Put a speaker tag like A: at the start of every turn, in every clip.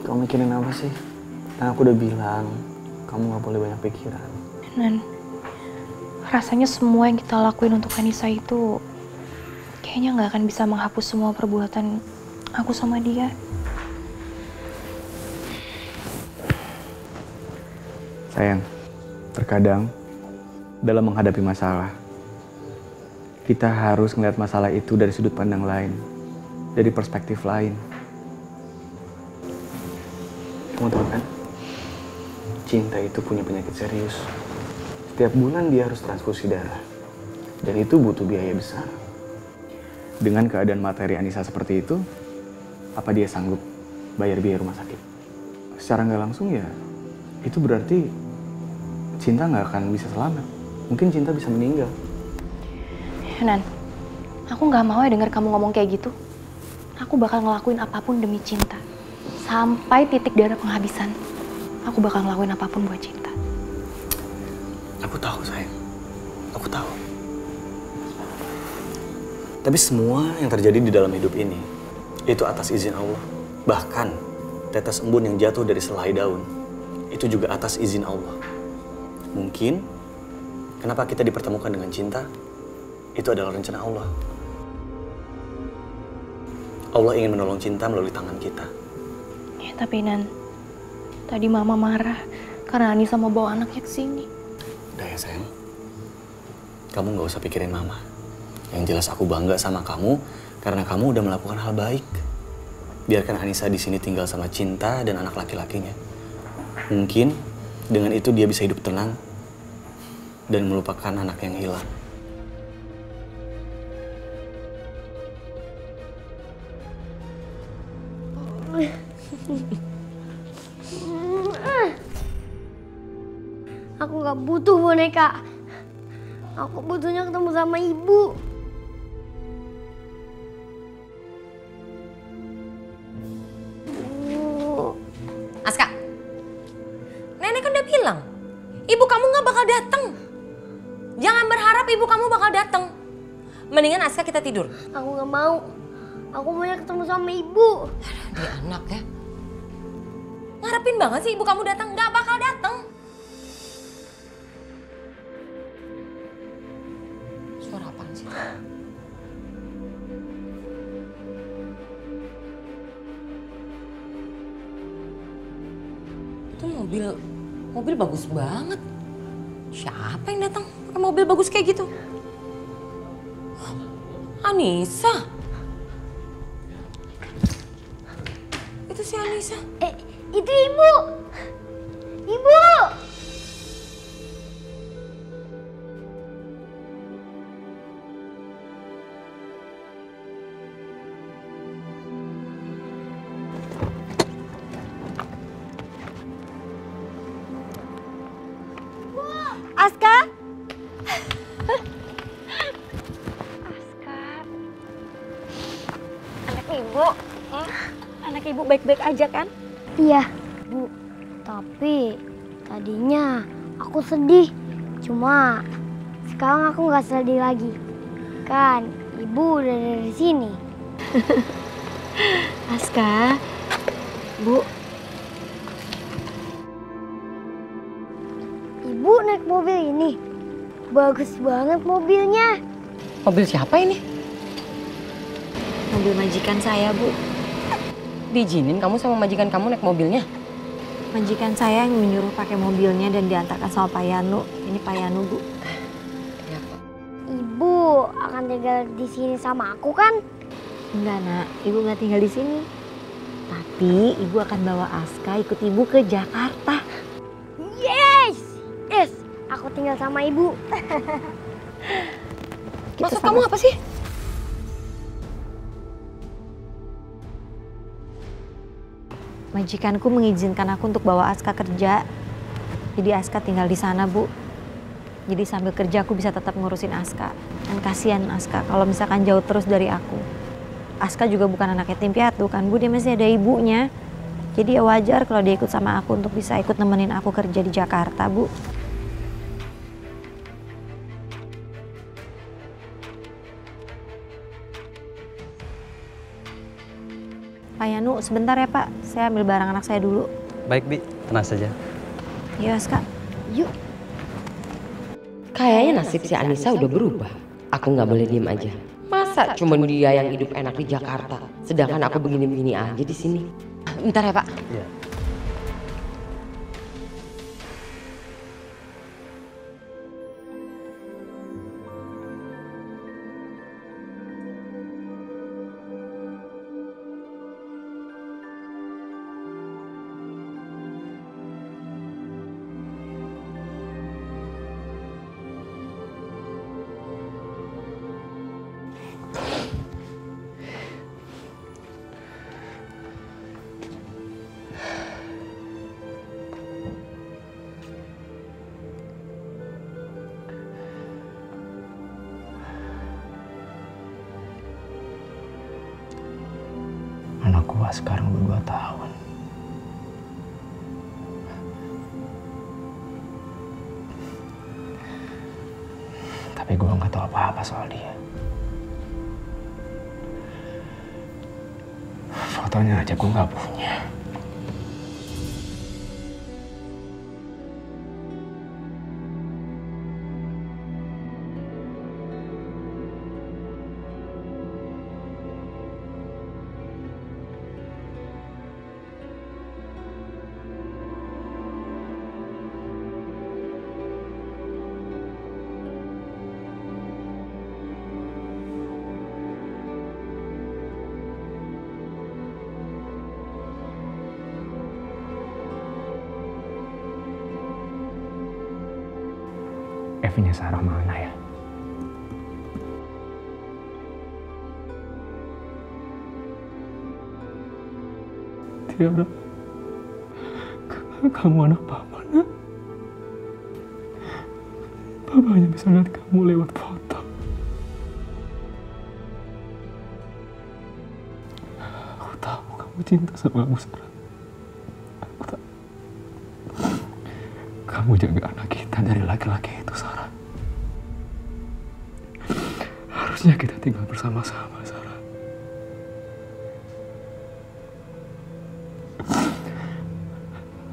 A: Kamu mikirin apa sih? Kan aku udah bilang, kamu gak boleh banyak pikiran.
B: Dan rasanya semua yang kita lakuin untuk Anissa itu kayaknya gak akan bisa menghapus semua perbuatan aku sama dia.
A: Sayang, terkadang dalam menghadapi masalah, kita harus melihat masalah itu dari sudut pandang lain, dari perspektif lain. Kamu tahu kan, cinta itu punya penyakit serius. Setiap bulan dia harus transfusi darah, dan itu butuh biaya besar. Dengan keadaan materi Anissa seperti itu, apa dia sanggup bayar biaya rumah sakit? Secara nggak langsung ya, itu berarti cinta nggak akan bisa selamat. Mungkin cinta bisa meninggal.
B: Nan, aku nggak mau ya denger kamu ngomong kayak gitu. Aku bakal ngelakuin apapun demi cinta. Sampai titik darah penghabisan. Aku bakal ngelakuin apapun buat cinta.
A: Aku tahu, sayang. Aku tahu. Tapi semua yang terjadi di dalam hidup ini, itu atas izin Allah. Bahkan, tetes embun yang jatuh dari selai daun, itu juga atas izin Allah. Mungkin, kenapa kita dipertemukan dengan cinta, itu adalah rencana Allah. Allah ingin menolong cinta melalui tangan kita.
B: Ya tapi Nan, tadi Mama marah karena Anissa mau bawa anaknya ke sini.
A: Udah ya sayang, kamu nggak usah pikirin Mama. Yang jelas aku bangga sama kamu karena kamu udah melakukan hal baik. Biarkan Anissa di sini tinggal sama cinta dan anak laki-lakinya. Mungkin dengan itu dia bisa hidup tenang dan melupakan anak yang hilang.
C: Aku gak butuh boneka. Aku butuhnya ketemu sama ibu.
D: Aska, nenek kan udah bilang, ibu kamu gak bakal datang. Jangan berharap ibu kamu bakal datang. Mendingan Aska kita tidur.
C: Aku gak mau. Aku maunya ketemu sama ibu.
D: Aduh, dia anak ya. Ngarepin banget sih ibu kamu datang, gak bakal datang. Suara apaan sih? Itu mobil bagus banget. Siapa yang datang pakai mobil bagus kayak gitu? Anissa. Itu si Anissa.
C: Itu ibu. Ibu. Aska?
B: Aska, anak ibu, anak ibu baik-baik aja kan?
C: Iya, Bu. Tapi tadinya aku sedih. Cuma sekarang aku nggak sedih lagi. Kan ibu udah dari sini.
B: Aska, Bu,
C: Ibu naik mobil ini. Bagus banget mobilnya.
D: Mobil siapa ini?
B: mobil majikan saya, Bu.
D: Diizinin kamu sama majikan kamu naik mobilnya?
B: Majikan saya yang menyuruh pakai mobilnya dan diantarkan sama Pak Yanu. Ini Pak Yanu, Bu.
D: Ya, Pak.
C: Ibu akan tinggal di sini sama aku kan?
B: Enggak, Nak. Ibu nggak tinggal di sini. Tapi Ibu akan bawa Aska ikut Ibu ke Jakarta.
C: Yes! Yes! Aku tinggal sama ibu.
D: Maksud kamu apa sih?
B: Majikanku mengizinkan aku untuk bawa Aska kerja. Jadi Aska tinggal di sana, Bu. Jadi sambil kerja aku bisa tetap ngurusin Aska. Dan kasihan Aska kalau misalkan jauh terus dari aku. Aska juga bukan anak yatim piatu kan, Bu. Dia masih ada ibunya. Jadi ya wajar kalau dia ikut sama aku untuk bisa ikut nemenin aku kerja di Jakarta, Bu. Pak ya Nu, sebentar ya Pak. Saya ambil barang anak saya dulu.
E: Baik Bi, tenang saja.
B: Yuk Aska.
C: Yuk.
F: Kayaknya nasib si Anissa udah berubah. Aku nggak boleh diem aja. Masa cuma dia yang hidup enak di Jakarta, sedangkan aku begini-begini aja di sini. Bentar ya Pak.
E: Iya.
A: Anak gua sekarang udah 2 tahun. Tapi gua nggak tahu apa-apa soal dia. Fotonya aja gua nggak punya. Evinya Sarah mana ya? Tiara, kamu anak Papa, nak. Papa hanya bisa lihat kamu lewat foto. Aku tahu kamu cinta sama aku, Sarah. Aku tahu. Kamu jaga anak kita dari laki-laki itu, Sarah. Harusnya kita tinggal bersama-sama, Sarah.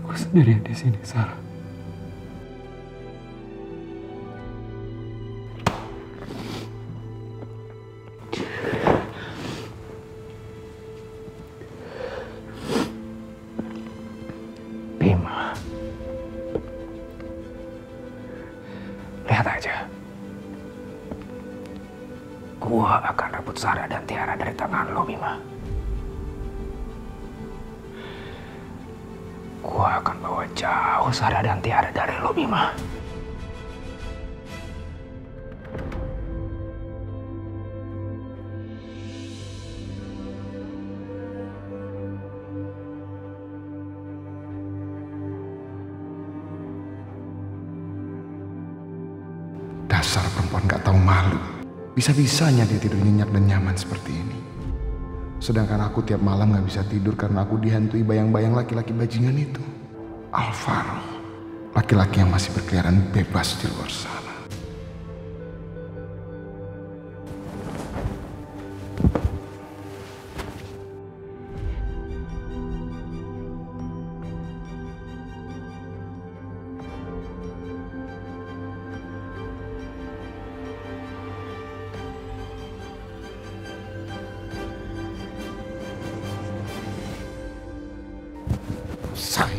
A: Aku sendirian di sini, Sarah. Bima, lihat aja. Gua akan rebut Sarah dan Tiara dari tangan lo, Bima. Gua akan bawa jauh Sarah dan Tiara dari lo, Bima.
G: Dasar perempuan gak tahu malu. Bisa-bisanya dia tidur nyenyak dan nyaman seperti ini. Sedangkan aku tiap malam gak bisa tidur karena aku dihantui bayang-bayang laki-laki bajingan itu. Alvaro, laki-laki yang masih berkeliaran bebas di luar sana. Say.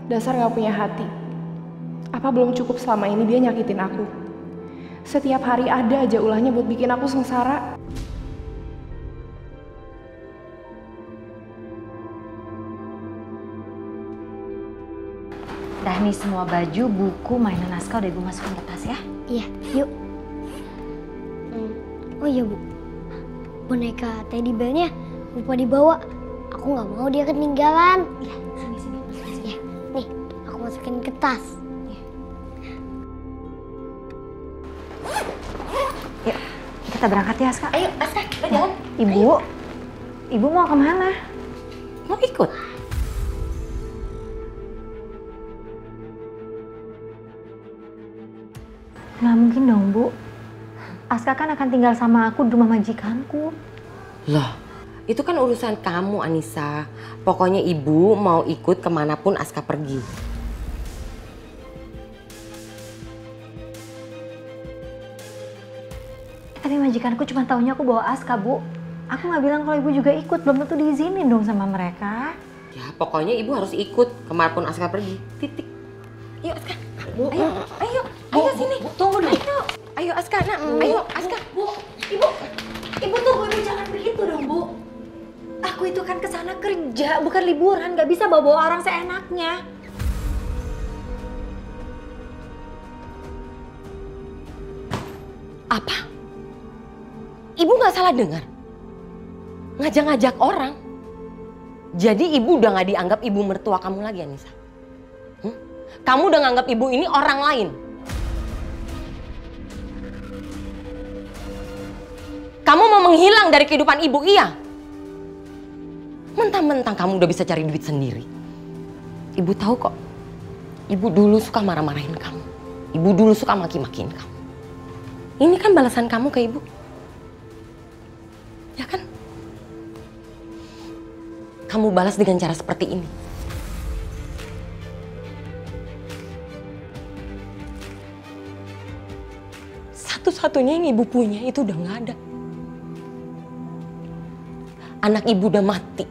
H: Dasar gak punya hati. Apa belum cukup selama ini dia nyakitin aku? Setiap hari ada aja ulahnya buat bikin aku sengsara.
B: Dah nih semua baju, buku, mainan naskah udah ibu masukin ke tas ya.
C: Iya, yuk. Oh iya, Bu. Boneka teddy bear-nya lupa dibawa. Aku nggak mau dia ketinggalan.
B: Iya, sini.
C: Ya, nih, aku masukin ke tas.
B: Yuk, kita berangkat ya, Aska.
D: Ayo, Aska, kita jalan.
B: Ibu mau kemana?
D: Mau ikut?
B: Nggak mungkin dong, Bu. Aska kan akan tinggal sama aku di rumah majikanku.
F: Loh, itu kan urusan kamu, Anissa. Pokoknya ibu mau ikut kemanapun Aska pergi.
B: Tapi majikanku cuma taunya aku bawa Aska, Bu. Aku nggak bilang kalau ibu juga ikut, belum tentu diizinin dong sama mereka.
F: Ya, pokoknya ibu harus ikut kemanapun Aska pergi. Titik. Yuk, Aska. Bu. Ayo sini. Bu, tunggu dulu. Ayo Aska, nak. Ayo Aska.
B: Bu, ibu tunggu, ibu jangan begitu dong, Bu. Aku itu kan kesana kerja, bukan liburan, nggak bisa bawa-bawa orang seenaknya.
F: Apa? Ibu nggak salah dengar? Ngajak-ngajak orang. Jadi ibu udah nggak dianggap ibu mertua kamu lagi, Anissa. Kamu udah nganggap ibu ini orang lain. Kamu mau menghilang dari kehidupan ibu, iya? Mentang-mentang kamu udah bisa cari duit sendiri. Ibu tahu kok, ibu dulu suka marah-marahin kamu. Ibu dulu suka maki-makiin kamu. Ini kan balasan kamu ke ibu. Ya kan? Kamu balas dengan cara seperti ini. Satu-satunya yang ibu punya itu udah nggak ada. Anak ibu udah mati.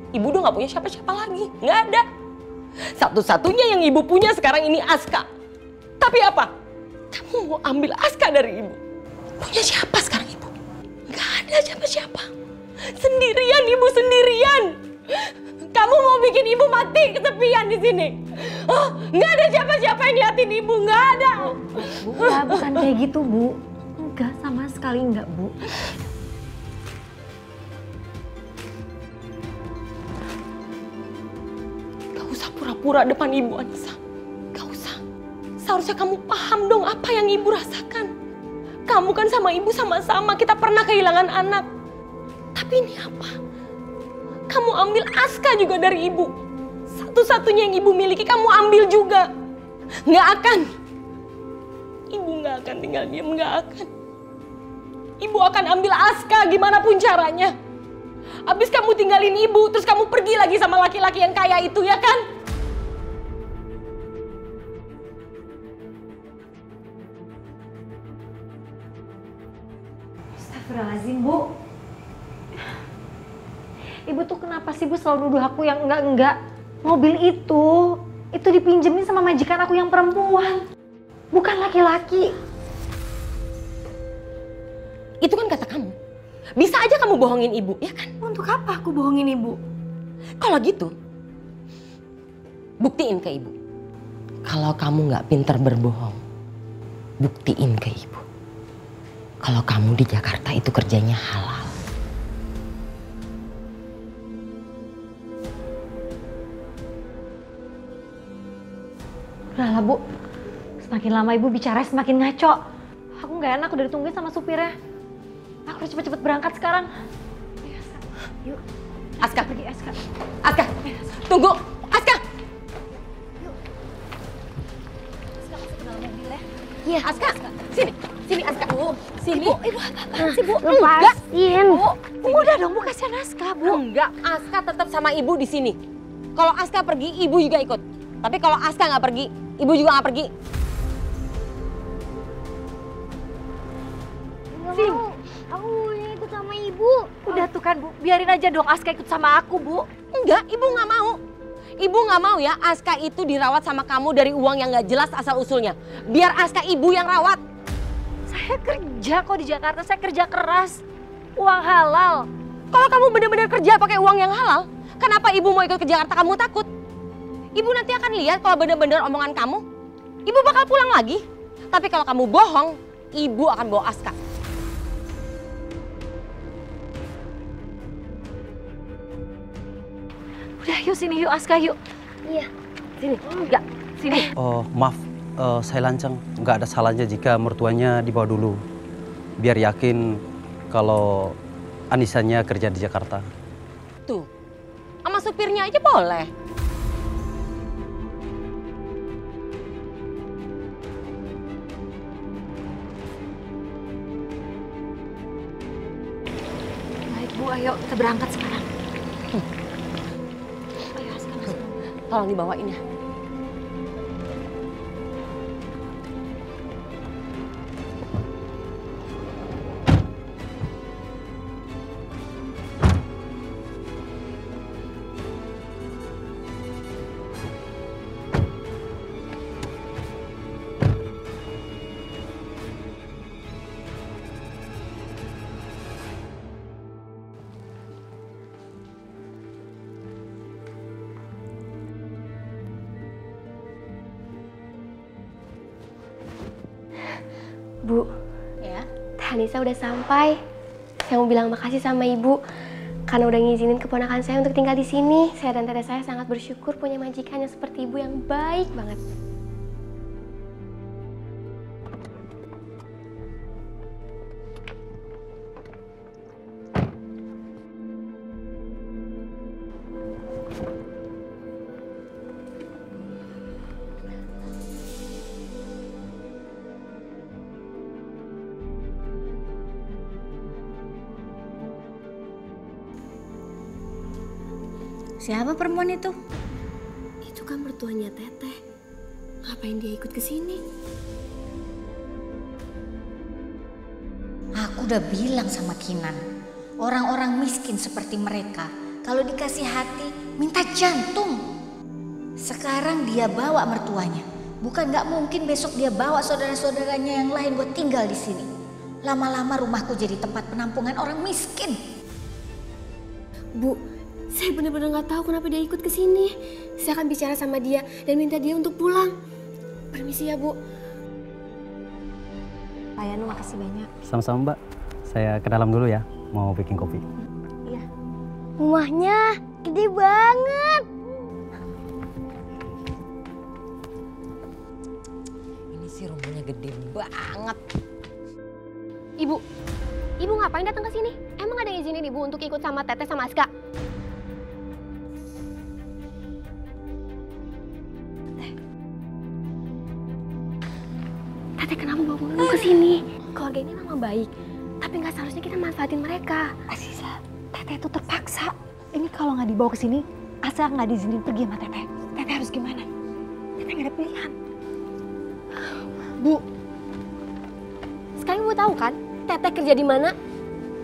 F: Ibu udah nggak punya siapa-siapa lagi. Nggak ada. Satu-satunya yang ibu punya sekarang ini Aska. Tapi apa? Kamu mau ambil Aska dari ibu. Punya siapa sekarang ibu? Nggak ada siapa-siapa. Sendirian ibu, sendirian. Kamu mau bikin ibu mati kesepian di sini. Oh, nggak ada siapa-siapa yang liatin ibu, nggak ada.
B: Bu, bukan kayak gitu, Bu. Enggak, sama sekali enggak, Bu.
F: Gak usah pura-pura depan ibu, Anissa. Gak usah. Seharusnya kamu paham dong apa yang ibu rasakan. Kamu kan sama ibu sama-sama, kita pernah kehilangan anak. Tapi ini apa? Kamu ambil Aska juga dari ibu. Satu-satunya yang ibu miliki kamu ambil juga. Nggak akan. Ibu nggak akan tinggal diam, nggak akan. Ibu akan ambil Aska gimana pun caranya. Habis kamu tinggalin ibu, terus kamu pergi lagi sama laki-laki yang kaya itu, ya kan?
B: Astagfirullahaladzim, Bu. Ibu tuh kenapa sih, Bu, selalu nuduh aku yang enggak-enggak? Mobil itu dipinjemin sama majikan aku yang perempuan. Bukan laki-laki.
F: Itu kan kata kamu. Bisa aja kamu bohongin ibu, ya kan?
B: Untuk apa aku bohongin ibu?
F: Kalau gitu, buktiin ke ibu. Kalau kamu nggak pintar berbohong, buktiin ke ibu. Kalau kamu di Jakarta itu kerjanya halal.
B: Udah lah, Bu. Semakin lama ibu bicara semakin ngaco. Aku nggak enak udah ditungguin sama supirnya. Aku harus cepet-cepet berangkat sekarang. Yuk.
F: Aska,
B: Pergi, Aska.
F: Aska, tunggu, Aska.
C: Iya.
F: Aska, sini Aska. Sini.
B: Ibu apa sih, Bu?
C: Lepasin.
B: Udah dong, Bu, kasihan Aska, Bu.
F: Enggak, Aska tetap sama ibu di sini. Kalau Aska pergi, ibu juga ikut. Tapi kalau Aska nggak pergi, ibu juga nggak pergi.
C: Nggak mau. Aku mau ikut sama ibu.
B: Udah tuh kan, Bu. Biarin aja dong Aska ikut sama aku, Bu.
F: Enggak, ibu nggak mau. Ibu nggak mau ya Aska itu dirawat sama kamu dari uang yang nggak jelas asal usulnya. Biar Aska ibu yang rawat.
B: Saya kerja kok di Jakarta, saya kerja keras. Uang halal.
F: Kalau kamu benar-benar kerja pakai uang yang halal, kenapa ibu mau ikut ke Jakarta? Kamu takut? Ibu nanti akan lihat kalau benar-benar omongan kamu, ibu bakal pulang lagi. Tapi kalau kamu bohong, ibu akan bawa Aska.
B: Udah, yuk sini, yuk Aska, yuk.
C: Iya.
F: Sini, enggak, sini.
E: Oh, maaf, saya lancang. Nggak ada salahnya jika mertuanya dibawa dulu. Biar yakin kalau Anisanya kerja di Jakarta.
F: Tuh, sama supirnya aja boleh.
B: Bu, ayo kita berangkat sekarang. Ayo, Aska masuk.
F: Tolong dibawain ya.
I: Bu,
F: Ya.
I: Teh Anissa udah sampai. Saya mau bilang makasih sama Ibu karena udah ngizinin keponakan saya untuk tinggal di sini. Saya dan Teteh saya sangat bersyukur punya majikan yang seperti Ibu yang baik banget.
B: Siapa perempuan itu?
I: Itu kan mertuanya Teteh. Ngapain dia ikut ke sini?
J: Aku udah bilang sama Kinan, orang-orang miskin seperti mereka, kalau dikasih hati, minta jantung. Sekarang dia bawa mertuanya, bukan nggak mungkin besok dia bawa saudara-saudaranya yang lain buat tinggal di sini. Lama-lama rumahku jadi tempat penampungan orang miskin.
I: Bu, saya benar-benar nggak tahu kenapa dia ikut ke sini. Saya akan bicara sama dia dan minta dia untuk pulang. Permisi ya, Bu.
B: Pak Yanu, makasih banyak.
E: Sama-sama Mbak, saya ke dalam dulu ya, mau bikin kopi.
B: Iya.
C: Rumahnya gede banget.
D: Ini sih rumahnya gede banget.
I: Ibu ngapain datang ke sini? Emang ada yang izinin Ibu untuk ikut sama Teteh sama Aska? Teteh kenapa bawa Ibu ke sini? Keluarga ini memang baik, tapi nggak seharusnya kita manfaatin mereka.
B: Aziza, Teteh itu terpaksa. Ini kalau nggak dibawa ke sini, Asa nggak diizinin pergi sama Teteh. Teteh harus gimana? Teteh nggak ada pilihan.
I: Bu, sekarang Ibu tahu kan Teteh kerja di mana?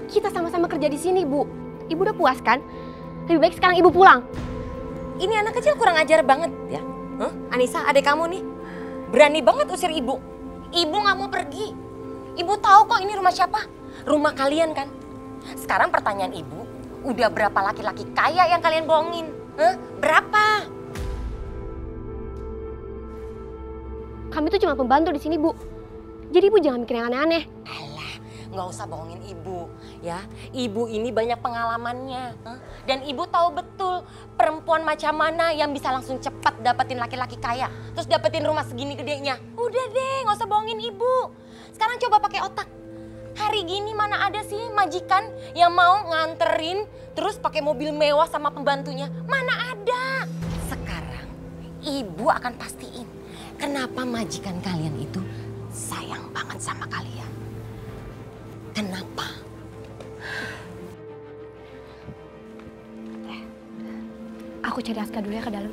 I: Kita sama-sama kerja di sini, Bu. Ibu udah puas kan? Lebih baik sekarang Ibu pulang.
D: Ini anak kecil kurang ajar banget ya. Hah? Anissa, adik kamu nih berani banget usir ibu. Ibu nggak mau pergi. Ibu tahu kok ini rumah siapa? Rumah kalian kan? Sekarang pertanyaan ibu, udah berapa laki-laki kaya yang kalian bohongin? Hah? Berapa?
I: Kami tuh cuma pembantu di sini, Bu. Jadi Ibu jangan mikir yang aneh-aneh.
D: Alah, nggak usah bohongin ibu ya. Ibu ini banyak pengalamannya. Hah? Dan ibu tahu betul perempuan macam mana yang bisa langsung cepat dapetin laki-laki kaya. Terus dapetin rumah segini gedenya. Udah deh, nggak usah bohongin ibu. Sekarang coba pakai otak. Hari gini mana ada sih majikan yang mau nganterin terus pakai mobil mewah sama pembantunya? Mana ada. Sekarang ibu akan pastiin kenapa majikan kalian itu sayang banget sama kalian. Kenapa?
I: Aku cari Aska dulu ya ke dalam.